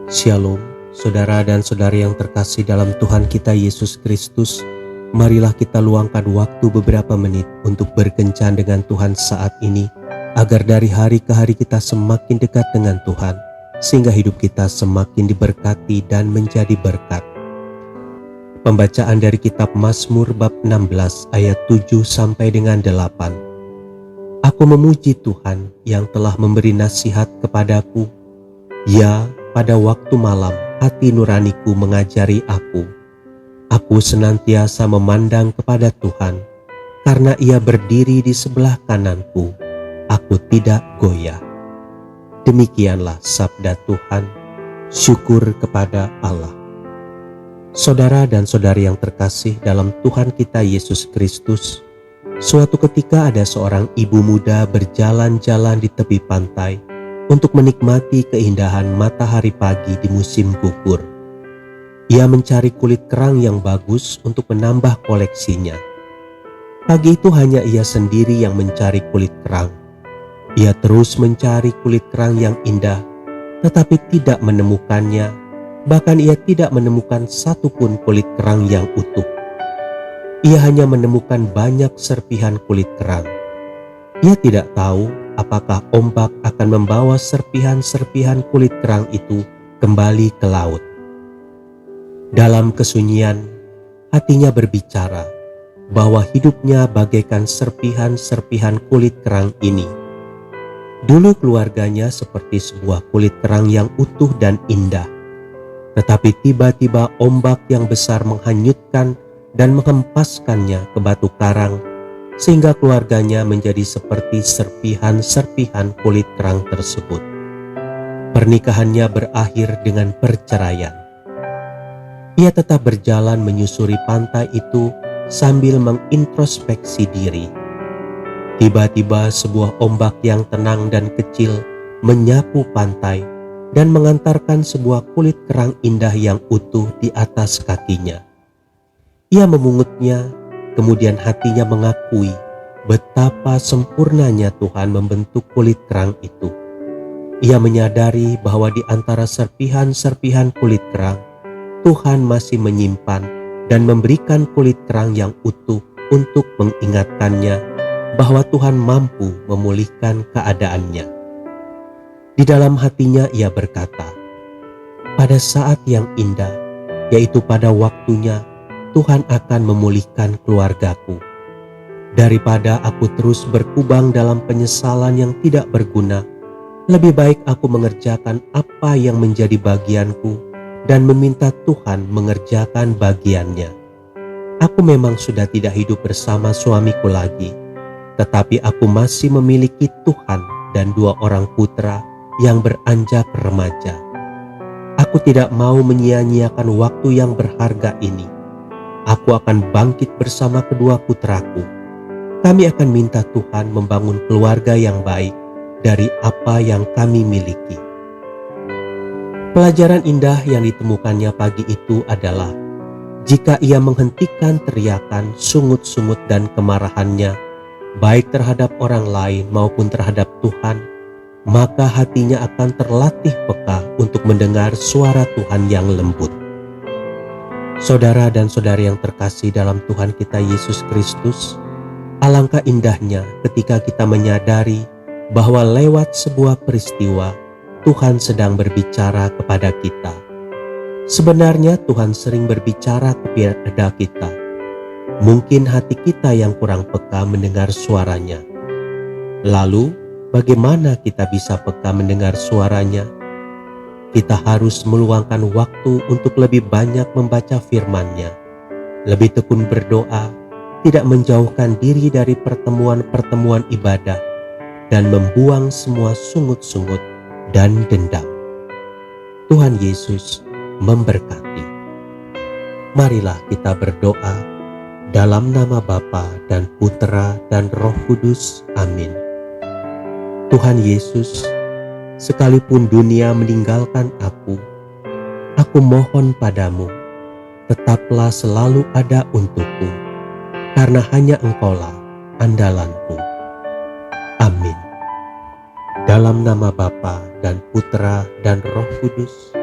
Shalom, saudara dan saudari yang terkasih dalam Tuhan kita Yesus Kristus. Marilah kita luangkan waktu beberapa menit untuk berkencan dengan Tuhan saat ini, agar dari hari ke hari kita semakin dekat dengan Tuhan, sehingga hidup kita semakin diberkati dan menjadi berkat. Pembacaan dari kitab Mazmur bab 16 ayat 7 sampai dengan 8. Aku memuji Tuhan yang telah memberi nasihat kepadaku. Ya, pada waktu malam hati nuraniku mengajari aku. Aku senantiasa memandang kepada Tuhan, karena Ia berdiri di sebelah kananku. Aku tidak goyah. Demikianlah sabda Tuhan. Syukur kepada Allah. Saudara dan saudari yang terkasih dalam Tuhan kita Yesus Kristus, suatu ketika ada seorang ibu muda berjalan-jalan di tepi pantai untuk menikmati keindahan matahari pagi di musim gugur. Ia mencari kulit kerang yang bagus untuk menambah koleksinya. Pagi itu hanya ia sendiri yang mencari kulit kerang. Ia terus mencari kulit kerang yang indah, tetapi tidak menemukannya. Bahkan ia tidak menemukan satupun kulit kerang yang utuh. Ia hanya menemukan banyak serpihan kulit kerang. Ia tidak tahu apakah ombak akan membawa serpihan-serpihan kulit kerang itu kembali ke laut. Dalam kesunyian, hatinya berbicara bahwa hidupnya bagaikan serpihan-serpihan kulit kerang ini. Dulu keluarganya seperti sebuah kulit kerang yang utuh dan indah. Tetapi tiba-tiba ombak yang besar menghanyutkan dan menghempaskannya ke batu karang, sehingga keluarganya menjadi seperti serpihan-serpihan kulit kerang tersebut. Pernikahannya berakhir dengan perceraian. Ia tetap berjalan menyusuri pantai itu sambil mengintrospeksi diri. Tiba-tiba sebuah ombak yang tenang dan kecil menyapu pantai dan mengantarkan sebuah kulit kerang indah yang utuh di atas kakinya. Ia memungutnya, kemudian hatinya mengakui betapa sempurnanya Tuhan membentuk kulit kerang itu. Ia menyadari bahwa di antara serpihan-serpihan kulit kerang, Tuhan masih menyimpan dan memberikan kulit kerang yang utuh untuk mengingatkannya bahwa Tuhan mampu memulihkan keadaannya. Di dalam hatinya ia berkata, pada saat yang indah, yaitu pada waktunya, Tuhan akan memulihkan keluargaku. Daripada aku terus berkubang dalam penyesalan yang tidak berguna, lebih baik aku mengerjakan apa yang menjadi bagianku dan meminta Tuhan mengerjakan bagiannya. Aku memang sudah tidak hidup bersama suamiku lagi, tetapi aku masih memiliki Tuhan dan 2 orang putra yang beranjak remaja. Aku tidak mau menyia-nyiakan waktu yang berharga ini. Aku akan bangkit bersama kedua putraku. Kami akan minta Tuhan membangun keluarga yang baik dari apa yang kami miliki. Pelajaran indah yang ditemukannya pagi itu adalah, jika ia menghentikan teriakan, sungut-sungut dan kemarahannya, baik terhadap orang lain maupun terhadap Tuhan, maka hatinya akan terlatih peka untuk mendengar suara Tuhan yang lembut. Saudara dan saudari yang terkasih dalam Tuhan kita Yesus Kristus, alangkah indahnya ketika kita menyadari bahwa lewat sebuah peristiwa, Tuhan sedang berbicara kepada kita. Sebenarnya Tuhan sering berbicara kepada kita. Mungkin hati kita yang kurang peka mendengar suaranya. Lalu, bagaimana kita bisa peka mendengar suaranya? Kita harus meluangkan waktu untuk lebih banyak membaca firman-Nya, lebih tekun berdoa, tidak menjauhkan diri dari pertemuan-pertemuan ibadah, dan membuang semua sungut-sungut dan dendam. Tuhan Yesus memberkati. Marilah kita berdoa dalam nama Bapa dan Putera dan Roh Kudus. Amin. Tuhan Yesus, sekalipun dunia meninggalkan aku mohon padamu, tetaplah selalu ada untukku, karena hanya Engkaulah andalanku. Amin. Dalam nama Bapa dan Putra dan Roh Kudus.